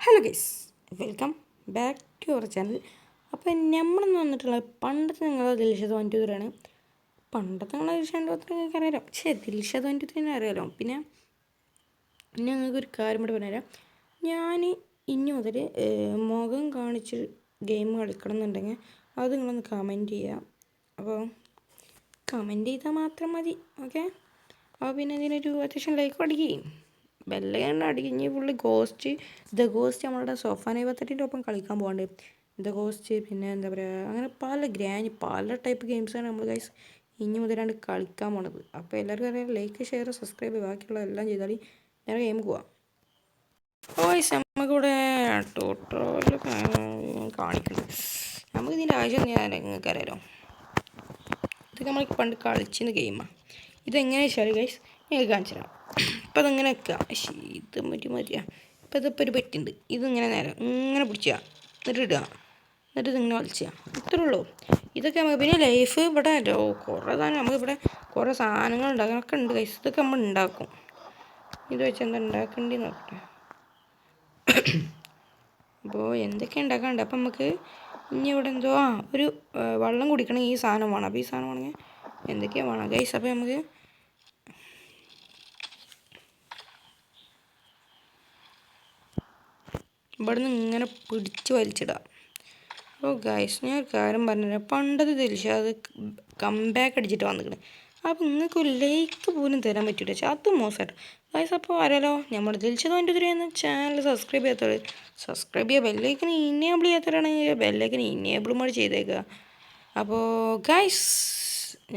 Hello guys, welcome back to our channel. അപ്പോൾ നമ്മളിന്ന് വന്നിട്ടുള്ളത് പണ്ടത്തെ ഞങ്ങളെ ദിൽഷ 23 പണ്ടത്തെ ഞങ്ങളെ ദിൽഷ 23 നിങ്ങൾക്ക് അറിയാലോ. ദിൽഷ 23 അറിയാലോ. പിന്നെ ഞങ്ങൾക്കൊരു കാര്യം കൂടി പറഞ്ഞുതരാം. ഞാൻ ഇനി മുതൽ മുഖം കാണിച്ച് ഗെയിം കളിക്കണം എന്നുണ്ടെങ്കിൽ അത് നിങ്ങളൊന്ന് കമൻറ്റ് ചെയ്യുക. അപ്പോൾ കമൻറ്റ് ചെയ്താൽ മാത്രം മതി, ഓക്കെ. അപ്പോൾ പിന്നെ ഇതിനൊരു അത്യാവശ്യം ലൈക്ക് അടിക്കുകയും ബെല്ലൈക്കൺ അടിക്കും. ഇനി ഫുള്ള് ദ ഗോസ്റ്റ് നമ്മളുടെ സോഫാൻ 78 ഒപ്പം കളിക്കാൻ പോകണ്ട്. ദ ഗോസ്റ്റ്, പിന്നെ എന്താ പറയുക, അങ്ങനെ പല ടൈപ്പ് ഗെയിംസാണ് നമ്മൾ ഗൈസ് ഇനി മുതലാണ്ട് കളിക്കാൻ പോണത്. അപ്പോൾ എല്ലാവർക്കും അറിയാം, ലൈക്ക് ഷെയർ സബ്സ്ക്രൈബ് ബാക്കിയുള്ള എല്ലാം ചെയ്താൽ നേരെ ഗെയിം പോവാം. ഗൈസ് നമുക്കിവിടെ ടോട്ടോയിൽ കാണിക്കുന്നുണ്ട്. നമുക്ക് ഇതിൻ്റെ ആവശ്യം നിങ്ങൾക്ക് അറിയാലോ. ഇതൊക്കെ നമ്മൾ പണ്ട് കളിച്ചിരുന്ന ഗെയിമാണ്. ഇതെങ്ങനെ വെച്ചാൽ ഗൈസ് ഞാൻ കാണിച്ചു തരാം. ഇപ്പം അതങ്ങനെ വെക്കുക. ഇത് മതിയാ. ഇപ്പം ഇതിപ്പോൾ ഒരു പെറ്റുണ്ട്. ഇതിങ്ങനെ നേരം ഇങ്ങനെ പിടിക്കുക, എന്നിട്ട് ഇടുക, എന്നിട്ട് ഇതിങ്ങനെ വലിച്ചുക. ഇത്രേ ഉള്ളൂ. ഇതൊക്കെ നമുക്ക് പിന്നെ ലൈഫ് ഇവിടെ കുറേ സാധനം നമുക്കിവിടെ കുറേ സാധനങ്ങൾ ഉണ്ടാക്കാനൊക്കെ ഉണ്ട് ഗൈസ്. ഇതൊക്കെ നമ്മൾ ഉണ്ടാക്കും. ഇത് വെച്ച് എന്താ ഉണ്ടാക്കേണ്ടതെന്ന് നോക്കട്ടെ. അപ്പോൾ എന്തൊക്കെ ഉണ്ടാക്കാനുണ്ട്. അപ്പം നമുക്ക് ഇനി ഇവിടെ എന്തോ ഒരു വെള്ളം കുടിക്കണം ഈ സാധനം വേണം. അപ്പോൾ ഈ സാധനം വേണമെങ്കിൽ എന്തൊക്കെയാണ് വേണം ഗൈസ്. അപ്പോൾ നമുക്ക് ഇവിടെ നിന്ന് ഇങ്ങനെ പിടിച്ച് വലിച്ചിടാം. അപ്പോൾ ഗൈസ് ഞാൻ ഒരു കാര്യം പറഞ്ഞുതരാം. പണ്ടത്തെ ദിൽഷ അത് കംബാക്ക് അടിച്ചിട്ട് വന്നിട്ടുണ്ട്. അപ്പോൾ നിങ്ങൾക്ക് ഒരു ലൈക്ക് പോലും തരാൻ പറ്റില്ല. പക്ഷേ അത് മോശമായിട്ട് ഗൈസ്. അപ്പോൾ അറിയാലോ, നമ്മുടെ ദിൽഷ 23 എന്ന ചാനൽ സബ്സ്ക്രൈബ് ചെയ്യാത്തവർ സബ്സ്ക്രൈബ് ചെയ്യുക. ബെല്ലൈക്കൻ ഇനേബിൾ ചെയ്യാത്തവരാണെങ്കിൽ ബെല്ലൈക്കൻ ഇനേബിൾ കൂടി ചെയ്തേക്കുക. അപ്പോൾ ഗൈസ്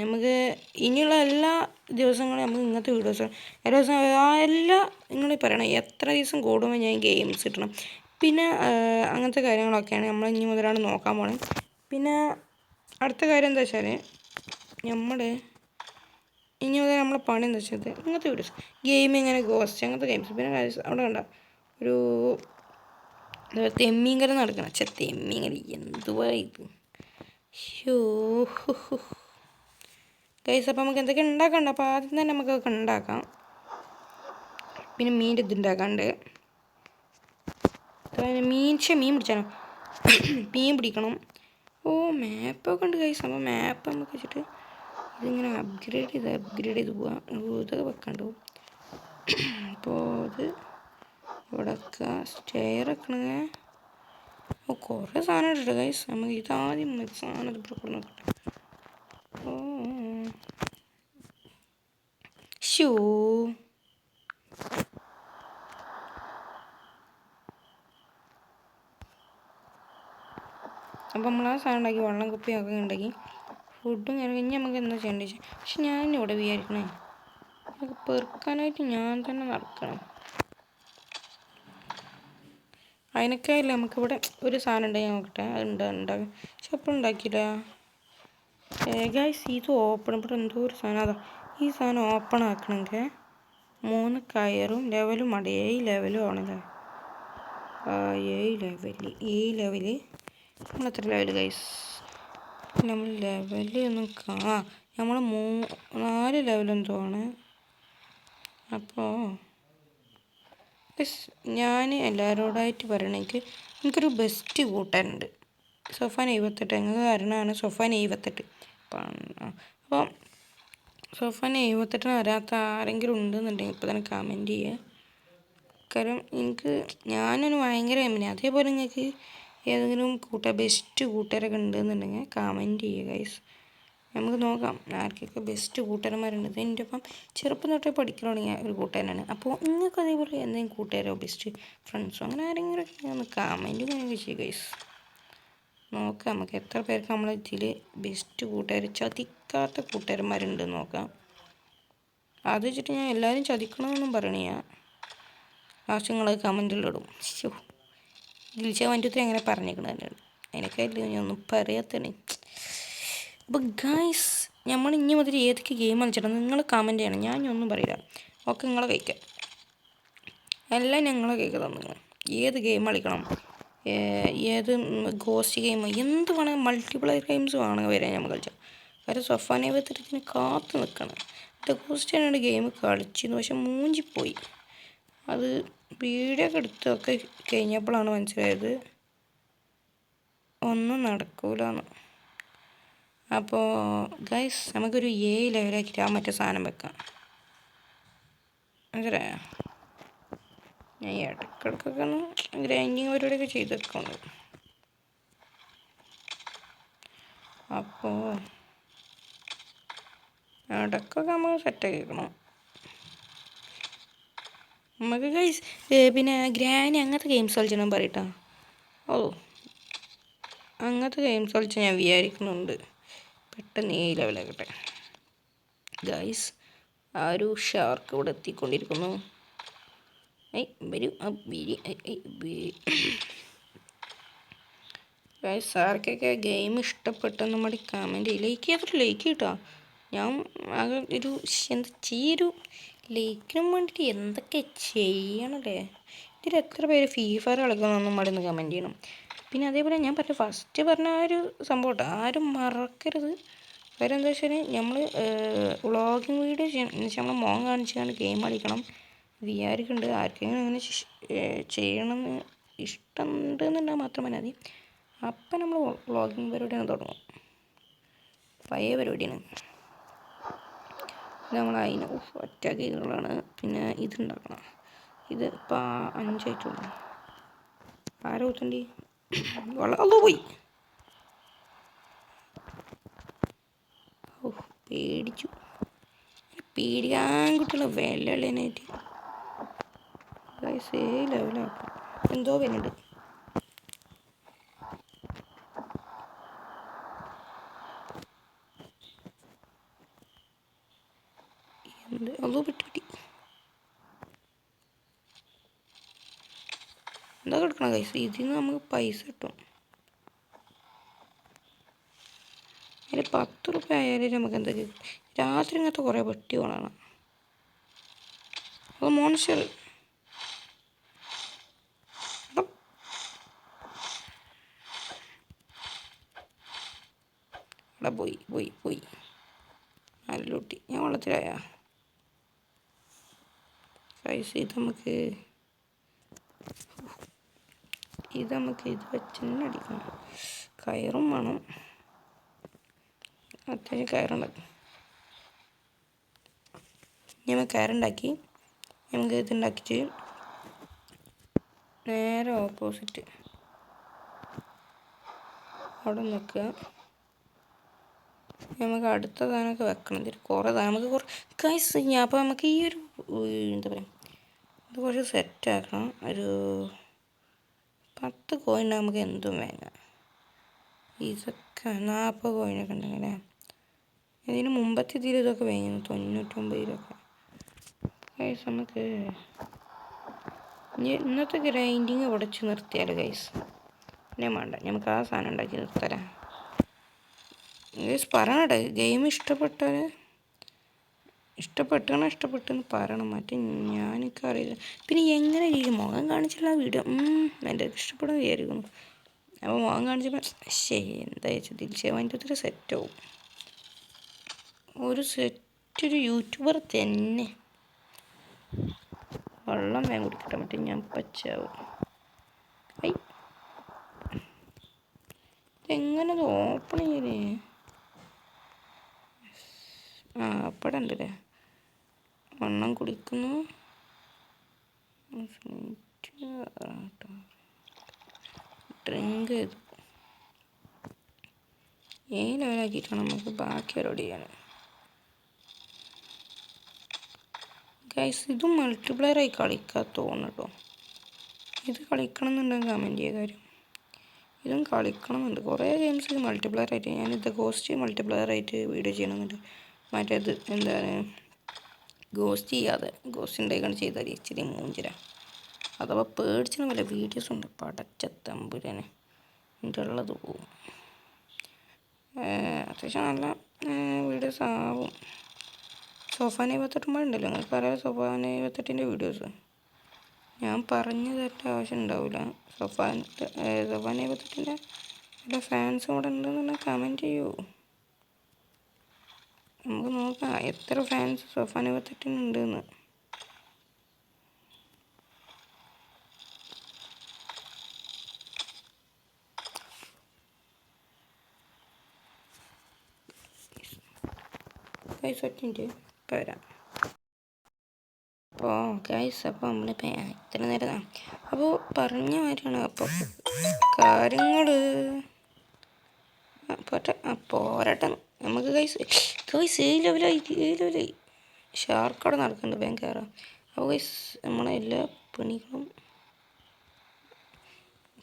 നമുക്ക് ഇനിയുള്ള എല്ലാ ദിവസങ്ങളും നമുക്ക് ഇങ്ങനത്തെ വീഡിയോസ് എല്ലാ ദിവസവും നിങ്ങൾ പറയണം എത്ര ദിവസം കൂടുമ്പോൾ ഞാൻ ഗെയിംസ് കിട്ടണം. പിന്നെ അങ്ങനത്തെ കാര്യങ്ങളൊക്കെയാണ് നമ്മൾ ഇനി മുതലാണ് നോക്കാൻ പോണത്. പിന്നെ അടുത്ത കാര്യം എന്താ വെച്ചാൽ നമ്മൾ ഇനി മുതൽ നമ്മളെ പണി എന്താ വെച്ചാൽ ഇങ്ങനത്തെ വീഡിയോസ് ഗെയിം ഇങ്ങനെ ഗോസ്റ്റ് അങ്ങനത്തെ ഗെയിംസ്. പിന്നെ അവിടെ കണ്ട ഒരു തെമ്മീങ്കര നടക്കണം. തെമ്മീങ്കര എന്തുവാ ഇത് ഷോ ഗൈസ്. അപ്പോൾ നമുക്ക് എന്തൊക്കെ ഉണ്ടാക്കണ്ട. അപ്പോൾ ആദ്യം തന്നെ നമുക്കൊക്കെ ഉണ്ടാക്കാം. പിന്നെ മീൻ്റെ ഇതുണ്ടാക്കാണ്ട് മീൻ പിടിച്ചാലോ. മീൻ പിടിക്കണം. മാപ്പൊക്കെ ഉണ്ട് ഗൈസ്. അപ്പോൾ മാപ്പ് നമുക്ക് വെച്ചിട്ട് ഇതിങ്ങനെ അപ്ഗ്രേഡ് ചെയ്ത് പോവാം. ഇതൊക്കെ വെക്കണ്ടോ. അപ്പോൾ ഇത് ഇവിടെ സ്റ്റെയർ വെക്കണമെങ്കിൽ കുറേ സാധനം ഇട്ടിട്ട് ഗൈസ്. നമുക്ക് ഇതാദ്യം സാധനം ഇവിടെ കൂടെ നോക്കട്ടെ. ഷൂ അപ്പോൾ നമ്മൾ ആ സാധനം ഉണ്ടാക്കി വെള്ളം കുപ്പിയൊക്കെ ഉണ്ടാക്കി ഫുഡും കഴിഞ്ഞ് നമുക്ക് എന്താ ചെയ്യേണ്ടത് വെച്ചാൽ, പക്ഷെ ഞാനിവിടെ വിചാരിക്കണേ അതൊക്കെ പെറുക്കാനായിട്ട് ഞാൻ തന്നെ നടക്കണം. അതിനൊക്കെ ഇല്ല നമുക്കിവിടെ ഒരു സാധനം ഉണ്ടായി നോക്കട്ടെ. അത് ഉണ്ടാകും. പക്ഷെ അപ്പോൾ ഉണ്ടാക്കിയില്ല ഗൈസ്. ഇത് ഓപ്പൺ ഇവിടെ എന്തോ ഒരു സാധനം. അതാ ഈ സാധനം ഓപ്പൺ ആക്കണമെങ്കിൽ 3 കയറും ലെവലും ഉണ്ട്. 7 ലെവലും ആണല്ലേ. 7 ലെവല് നമ്മളെത്ര ലെവൽ ഗൈസ്. നമ്മൾ ലെവല് ഒന്നും നമ്മൾ 4 ലെവലെന്തോ ആണ്. അപ്പോൾ ഞാൻ എല്ലാവരോടായിട്ട് പറയണമെങ്കിൽ എനിക്കൊരു ബെസ്റ്റ് കൂട്ടാനുണ്ട്. സോഫാൻ 78. നിങ്ങൾക്ക് അറിയണതാണ് സോഫാൻ 78. അപ്പോൾ സോഫാൻ 78 അറിയാത്ത ആരെങ്കിലും ഉണ്ടെന്നുണ്ടെങ്കിൽ ഇപ്പോൾ തന്നെ കമൻറ്റ് ചെയ്യുക. കാരണം ഞാനൊരു ഭയങ്കര കമ്പനി. അതേപോലെ നിങ്ങൾക്ക് ഏതെങ്കിലും ബെസ്റ്റ് കൂട്ടുകാരൊക്കെ ഉണ്ടെന്നുണ്ടെങ്കിൽ കമൻറ്റ് ചെയ്യുക ഗൈസ്. നമുക്ക് നോക്കാം ആർക്കൊക്കെ ബെസ്റ്റ് കൂട്ടുകാരന്മാരുണ്ട്. എൻ്റെ ഒപ്പം ചെറുപ്പം തൊട്ടേ പഠിക്കാൻ തുടങ്ങിയ ഒരു കൂട്ടുകാരനാണ്. അപ്പോൾ നിങ്ങൾക്ക് അതേപോലെ എന്തെങ്കിലും കൂട്ടുകാരോ ബെസ്റ്റ് ഫ്രണ്ട്സോ അങ്ങനെ ആരെങ്കിലും ഒക്കെ ഒന്ന് കമൻറ്റ് ഇങ്ങനെ ചെയ്യും ഗൈസ്. നോക്കാം നമുക്ക് എത്ര പേർക്ക് നമ്മളെ ഇതിൽ ബെസ്റ്റ് കൂട്ടുകാർ ചതിക്കാത്ത കൂട്ടുകാരന്മാരുണ്ടെന്ന് നോക്കാം. അത് വെച്ചിട്ട് ഞാൻ എല്ലാവരും ചതിക്കണമെന്നൊന്നും പറയണേ. ലാസ്റ്റ് നിങ്ങൾ കമൻറ്റിലിടും. ദിൽഷ 23 അങ്ങനെ പറഞ്ഞേക്കണേ. അതിനൊക്കെയല്ലേ ഞാൻ ഒന്നും പറയാത്തണേ. അപ്പോൾ ഗൈസ് നമ്മൾ ഇനി മുതൽ ഏതൊക്കെ ഗെയിം കളിച്ചിട്ടാണ് നിങ്ങൾ കമൻറ്റ് ചെയ്യണം. ഞാനൊന്നും പറയില്ല. ഒക്കെ നിങ്ങളെ കഴിക്കാം. എല്ലാം ഞങ്ങളെ കഴിക്കുക. നിങ്ങൾ ഏത് ഗെയിം കളിക്കണം, ഏത് ഗോസ്റ്റ് ഗെയിം, എന്ത് വേണമെങ്കിൽ മൾട്ടിപ്ലെയർ ഗെയിംസ് വേണമെങ്കിൽ വരാൻ നമ്മൾ കളിച്ചാൽ. കാരണം സോഫാൻ 78 കാത്തു നിൽക്കണം. ദ ഗോസ്റ്റ് ആണ് ഗെയിം കളിച്ചിരുന്നു. പക്ഷെ മൂഞ്ചിപ്പോയി. അത് വീഡിയോ ഒക്കെ എടുത്തൊക്കെ കഴിഞ്ഞപ്പോഴാണ് മനസ്സിലായത് ഒന്നും നടക്കൂലെന്ന്. അപ്പോൾ ഗൈസ് നമുക്കൊരു ലെവലാക്കിയിട്ട് ആ മറ്റേ സാധനം വെക്കാം. മനസ്സിലായോ? ഞാൻ ഇടയ്ക്കിടയ്ക്കൊക്കെ ഒന്ന് ഗ്രൈൻഡിങ് പരിപാടിയൊക്കെ ചെയ്ത് വെക്കുന്നുണ്ട്. അപ്പോൾ ഇടയ്ക്കൊക്കെ നമ്മൾ സെറ്റാക്കി വെക്കണം. നമുക്ക് ഗൈസ് പിന്നെ ഗ്രാനി അങ്ങനത്തെ ഗെയിംസ് കളിച്ചാൽ പറയട്ടോ. ഓ അങ്ങനത്തെ ഗെയിംസ് കളിച്ചാൽ ഞാൻ വിചാരിക്കുന്നുണ്ട് പെട്ടെന്ന് ലെവലാക്കട്ടെ. ഗൈസ് ആ ഒരു ഷാർക്ക് ഇവിടെ എത്തിക്കൊണ്ടിരിക്കുന്നു. വരും ഗൈസ് ആർക്കൊക്കെ ഗെയിം ഇഷ്ടപ്പെട്ടെന്ന് നമ്മുടെ കമൻറ്റ് ലൈക്ക് കിട്ടുക. ഞാൻ ആകെ എന്താ ചെയ്യൊരു ലൈക്കിനും വേണ്ടിയിട്ട് എന്തൊക്കെ ചെയ്യണല്ലേ. ഇതിൽ എത്ര പേര് ഫ്രീ ഫയർ കളിക്കണമെന്നും അവിടെ നിന്ന് കമൻറ്റ് ചെയ്യണം. പിന്നെ അതേപോലെ ഞാൻ ഫസ്റ്റ് പറഞ്ഞ ആ ഒരു സംഭവം കേട്ടോ, ആരും മറക്കരുത്. കാര്യം എന്താ വെച്ചാൽ നമ്മൾ വ്ളോഗിങ് വീഡിയോ ചെയ്യണം. എന്ന് വെച്ചാൽ നമ്മൾ മോൻ കാണിച്ചാണ് ഗെയിം കളിക്കണം വിചാരിക്കുന്നുണ്ട്. ആർക്കെങ്കിലും അങ്ങനെ ചെയ്യണമെന്ന് ഇഷ്ടമുണ്ടെന്നുണ്ടെങ്കിൽ മാത്രം മതി. അപ്പം നമ്മൾ വ്ളോഗിങ് പരിപാടിയാണ് തുടങ്ങും. പഴയ പരിപാടിയാണ് നമ്മൾ അതിന് ഒറ്റ ഗെയിമുകളാണ്. പിന്നെ ഇതുണ്ടാക്കണം. ഇത് ഇപ്പം 5 ആയിട്ടുള്ളൂ. ആരോ ഊത്തണ്ടി വെള്ളം പോയി. ഓ പേടിച്ചു. പേടിക്കാൻ കുട്ടികളെ വെല്ലുവിളിനായിട്ട് ലെവലാക്കും. എന്തോ വരുന്നുണ്ട്. അതോ വിട്ടുപിടി എന്താ കിടക്കണം കൈസ്. ഇതിൽ നിന്ന് നമുക്ക് പൈസ കിട്ടും. അതിൽ 10 റുപ്യ ആയാലും നമുക്ക് എന്തൊക്കെ രാത്രി ഇങ്ങനത്തെ കുറേ വെട്ടി വേണം. അത് മോൺസ്റ്റർ ഇവിടെ പോയി നല്ല കുട്ടി. ഞാൻ വെള്ളത്തിലായ കൈസ്. ഇത് നമുക്ക് ഇത് വെച്ച് തന്നെ അടിക്കണം. കയറും വേണം. അത്യാവശ്യം കയറുണ്ടാക്കി നമ്മൾ കയറുണ്ടാക്കി നമുക്ക് ഇതുണ്ടാക്കിയിട്ട് നേരെ ഓപ്പോസിറ്റ് അവിടെ നിൽക്കുക. നമുക്ക് അടുത്ത സാധനമൊക്കെ വെക്കണം. ഇതിൽ കുറേ നമുക്ക് കൈസ് അപ്പോൾ നമുക്ക് ഈ ഒരു എന്താ പറയുക ഇത് കുറച്ച് സെറ്റാക്കണം. ഒരു 10 കോയിൻ നമുക്ക് എന്തും വാങ്ങാം. ഇതൊക്കെ 40 കോയിനൊക്കെ ഉണ്ടെങ്കിൽ ഇതിന് മുമ്പത്തെ ഇതിൽ ഇതൊക്കെ വാങ്ങുന്നു 99 ഗൈസ്. നമുക്ക് ഇന്നത്തെ ഗ്രൈൻഡിങ് ഉടച്ച് നിർത്തിയാലോ ഗൈസ്. പിന്നെ വേണ്ട, നമുക്ക് ആ സാധനം ഉണ്ടാക്കി നിർത്തരാം ഗൈസ്. പറയണേ ഗെയിം ഇഷ്ടപ്പെട്ടെന്ന് പറയണം. മറ്റേ ഞാനൊക്കെ അറിയില്ല. പിന്നെ എങ്ങനെ ഇരിക്കും മുഖം കാണിച്ചുള്ള വീഡിയോ എൻ്റെ ഇഷ്ടപ്പെടുന്ന വിചാരിക്കുന്നു. അപ്പോൾ മുഖം കാണിച്ചപ്പോൾ എന്താ വെച്ചാൽ ദിൽഷ അതിൻ്റെ സെറ്റാവും. ഒരു യൂട്യൂബർ തന്നെ. വെള്ളം വേഗം കുടിക്കട്ടെ, മറ്റേ ഞാൻ പച്ചാവും. എങ്ങനെ ഇത് ഓപ്പൺ ചെയ്തേ? അവിടെ ഉണ്ടല്ലേ. വെള്ളം കുടിക്കുന്നു. ഡ്രിങ്ക് ചെയ്തു ലെവലാക്കിയിട്ടാണ് നമുക്ക് ബാക്കി പരിപാടി ചെയ്യാൻ. ഗൈസ് ഇതും മൾട്ടിപ്ലെയറായി കളിക്കാൻ തോന്നട്ടോ. ഇത് കളിക്കണം എന്നുണ്ടെങ്കിൽ കമൻറ്റ് ചെയ്യുക. കാര്യം ഇതും കളിക്കണം എന്നുണ്ട്. കുറേ ഗെയിംസ് ഇത് മൾട്ടിപ്ലെയറായിട്ട് ഞാനിത് ഗോസ്റ്റ് മൾട്ടിപ്ലെയറായിട്ട് വീഡിയോ ചെയ്യണമെന്നുണ്ട്. മറ്റേത് എന്താണ് ഗോസ്റ്റ് ചെയ്യാതെ ഗോസ്റ്റ് ഉണ്ടായിക്കൊണ്ട് ചെയ്താൽ ഇച്ചിരി മൂഞ്ചിര. അഥവാ പേടിച്ചിന് പോലെ വീഡിയോസ് ഉണ്ട്. പടച്ച തമ്പുരാനെ എൻ്റെ ഉള്ളത് പോവും. അത്യാവശ്യം നല്ല വീഡിയോസ് ആവും. സോഫാന 78 ഉണ്ടല്ലോ, നിങ്ങൾക്ക് അറിയാം. സോഫാന 78 വീഡിയോസ് ഞാൻ പറഞ്ഞു തരേണ്ട ആവശ്യം ഉണ്ടാവില്ല. സോഫാന 78 എല്ലാ ഫാൻസും ഇവിടെ ഉണ്ടെന്നുണ്ടെങ്കിൽ കമൻറ്റ് ചെയ്യൂ. നമുക്ക് നോക്കാം എത്ര ഫാൻസ് സോഫാന 78 ഉണ്ടെന്ന്. ഗൈസ് ഒറ്റ ഇപ്പോൾ വരാം. അപ്പോൾ ഗൈസ് അപ്പോൾ നമ്മളിപ്പോൾ ഇത്ര നേരം അപ്പോൾ പറഞ്ഞ കാര്യമാണ്. അപ്പോൾ കാര്യങ്ങൾ പോരട്ടെ നമുക്ക് ഗൈസ് 7 ലെവലായി ഷാർക്കവിടെ നടക്കുന്നുണ്ട് ബാങ്ക് കയറാം. അപ്പോൾ ഗൈസ് നമ്മളെ എല്ലാ പണികളും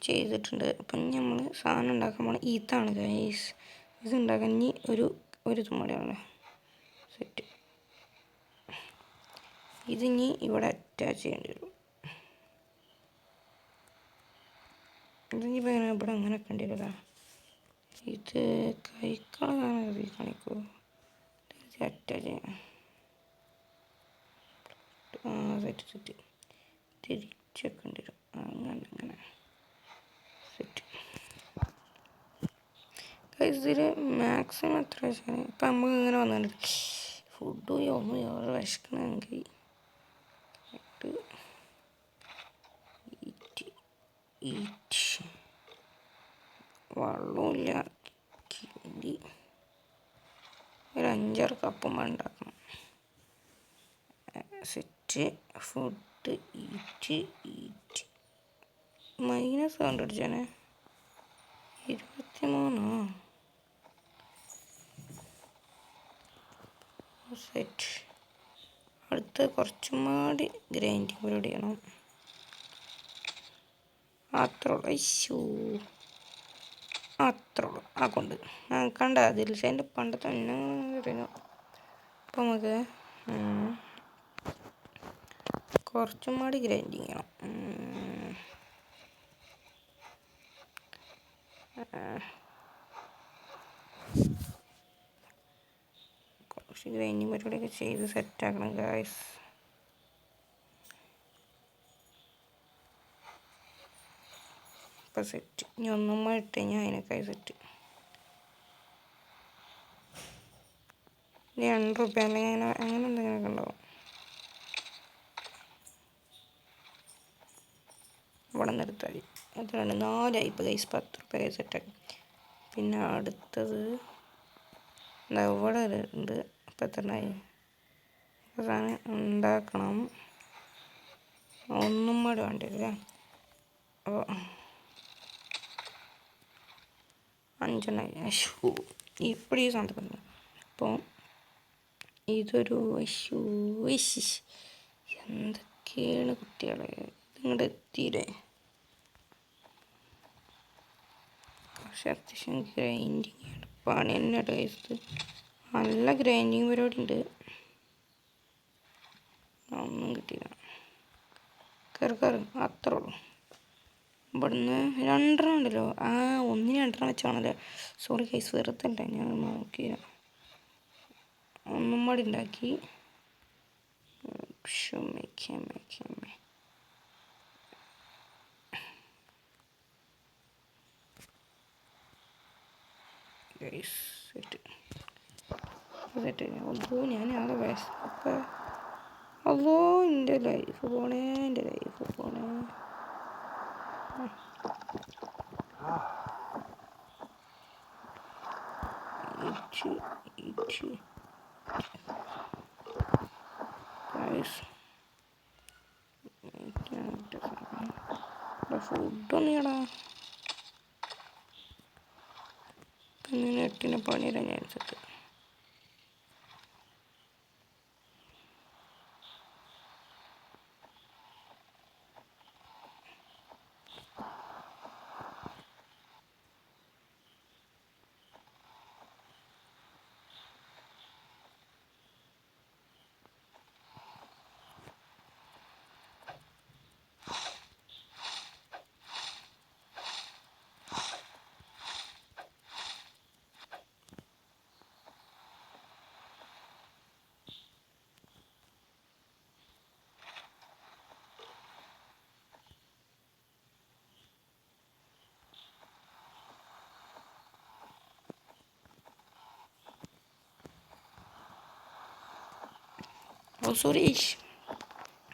ചെയ്തിട്ടുണ്ട്. അപ്പം നമ്മൾ സാധനം ഉണ്ടാക്കാൻ പോകണം. ഇതാണ് ഗൈസ്, ഇത് ഉണ്ടാക്കാൻ ഇനി ഒരു തുമ്മടിയാണല്ലോ സെറ്റ്. ഇതിനി ഇവിടെ അറ്റാച്ച് ചെയ്യേണ്ടി വരും. ഇതിനിപ്പോൾ ഇങ്ങനെ ഇവിടെ അങ്ങനെ വെക്കേണ്ടി വരില്ല. ഇത് കൈക്കളാണ് കാണിക്കൂ. അറ്റാച്ച് ചെയ്യാം. സെറ്റ് തിരിച്ച് വെക്കേണ്ടി വരും. അങ്ങനെ സെറ്റ്. ഇതിൽ മാക്സിമം എത്ര വെച്ചാൽ ഇപ്പം നമുക്ക് ഇങ്ങനെ വന്നിട്ടുണ്ട്. ഫുഡ് ഓരോ വിശക്കണമെങ്കിൽ വെള്ളമില്ല. ഒരു 5-6 കപ്പും ഉണ്ടാക്കണം. സെറ്റ്. ഫുഡ് ഈറ്റ് മൈനസ് കണ്ടുപിടിച്ചാണ് 23. സെറ്റ്. അടുത്ത് കുറച്ചും കൂടി ഗ്രൈൻഡിങ് പരിപാടി ചെയ്യണം. അത്രയുള്ളൂ ആ കൊണ്ട് കണ്ട ദിൽഷേൻ്റെ പണ്ടത്തെ അറിയുന്നു. അപ്പോൾ നമുക്ക് കുറച്ചും കൂടി ഗ്രൈൻഡിങ് ചെയ്യണം. കുറച്ച് ഗ്രൈൻഡിങ് പരിപാടിയൊക്കെ ചെയ്ത് സെറ്റാക്കണം ഗായ്സ്. ഇപ്പം സെറ്റ്. ഇനി ഒന്നും ഇട്ട് കഴിഞ്ഞാൽ അതിനൊക്കെ സെറ്റ്. 2 രൂപ അല്ലെങ്കിൽ അങ്ങനെ എന്തെങ്കിലുമൊക്കെ ഉണ്ടാവും. ഇവിടെ നിന്ന് എടുത്താൽ മതി. എത്രയാണ് 4 ഇപ്പോൾ ഗൈസ് 10 രൂപ സെറ്റാക്കി. പിന്നെ അടുത്തത് ഇവിടെ ഉണ്ട്. ഇപ്പം എത്രയായി സാധനം ഉണ്ടാക്കണം. ഒന്നും കൂടെ വേണ്ടി വരില്ലേ. അപ്പോൾ 5 ഇപ്പോൾ ഈ സാധനം. അപ്പോൾ ഇതൊരു എന്തൊക്കെയാണ് കുട്ടികളെ ഇങ്ങോട്ട് എത്തിയില്ലേ. പക്ഷെ അത്യാവശ്യം ഗ്രൈൻഡിങ് പണി തന്നെ ടേസ്റ്റ്. നല്ല ഗ്രൈൻഡിങ് പരിപാടി ഉണ്ട്. ഒന്നും കിട്ടിയില്ല. കയറി അത്രേ ഉള്ളൂ. ഇവിടുന്ന് 2 ഉണ്ടല്ലോ. 1 2 വെച്ചാണല്ലോ. സോറി ഗൈസ്, വെറുതെ ഞാൻ നോക്കിയില്ല. ഒന്നും കൂടി ഉണ്ടാക്കി. ഞാൻ ആകെ വിശപ്പ്. അതോ എൻ്റെ ലൈഫ് പോണേ. ഫുഡൊന്നുമില്ലടാ. പിന്നെ 8 പണിയില്ല ഞാൻ സെറ്റ്. സോറി,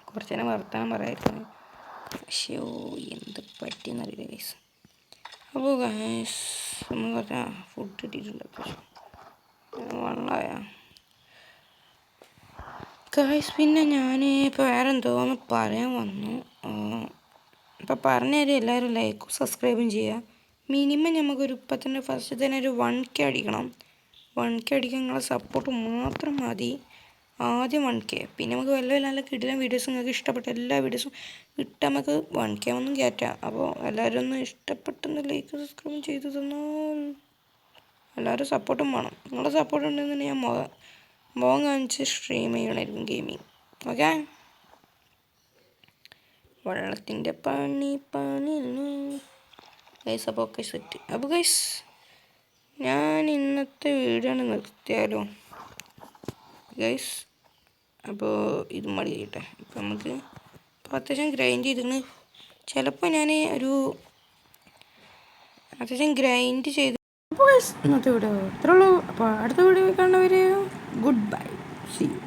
കുറച്ച് നേരം വർത്താനം പറയായിരുന്നു. പക്ഷേ എന്ത് പറ്റിയെന്നറിയില്ല ഗൈസ്. അപ്പോൾ ഗൈസ് നമ്മൾ കുറച്ച് ഫുഡ് കിട്ടിയിട്ടുണ്ട്. വെള്ളമായ ഗൈസ് പിന്നെ ഞാൻ ഇപ്പോൾ വേറെ എന്തോന്ന് പറയാൻ വന്നു. ഇപ്പോൾ പറഞ്ഞുതരും എല്ലാവരും ലൈക്കും സബ്സ്ക്രൈബും ചെയ്യുക. മിനിമം നമുക്കൊരു ഇപ്പം തന്നെ ഫസ്റ്റ് തന്നെ ഒരു 1K അടിക്കണം. 1K അടിക്കാൻ നിങ്ങളെ സപ്പോർട്ട് മാത്രം മതി. ആദ്യം 1K, പിന്നെ നമുക്ക് വല്ല നല്ല കിടിലൻ വീഡിയോസ് നിങ്ങൾക്ക് ഇഷ്ടപ്പെട്ട എല്ലാ വീഡിയോസും ഇട്ട് നമുക്ക് 1K ഒന്നും കയറ്റാം. അപ്പോൾ എല്ലാവരും ഒന്ന് ഇഷ്ടപ്പെട്ടെന്ന് ലൈക്ക് സബ്സ്ക്രൈബും ചെയ്തു തന്നാൽ എല്ലാവരും സപ്പോർട്ടും വേണം. നിങ്ങളുടെ സപ്പോർട്ട് ഉണ്ടെന്നുണ്ടെങ്കിൽ ഞാൻ മോൻ കാണിച്ച് സ്ട്രീം ചെയ്യണമായിരിക്കും ഗെയിമിങ്. ഓക്കെ, വെള്ളത്തിൻ്റെ പണി ഗൈസ്. അപ്പോൾ ഓക്കെ സെറ്റ്. അപ്പോൾ ഗൈസ് ഞാൻ ഇന്നത്തെ വീഡിയോ നിർത്തിയാലോ ഗൈസ്? അപ്പോൾ ഇത് മതി ചെയ്യട്ടെ. ഇപ്പം നമുക്ക് ഇപ്പോൾ അത്യാവശ്യം ഗ്രൈൻഡ് ചെയ്തിട്ട് ചിലപ്പോൾ ഞാൻ അത്യാവശ്യം ഗ്രൈൻഡ് ചെയ്ത്. അപ്പോൾ ഗൈസ് ഇന്നത്തെ വീഡിയോ ഇത്രേ ഉള്ളൂ. അപ്പോൾ അടുത്ത വീഡിയോ കാണുന്നവരെ ഗുഡ് ബൈ, സീ യു.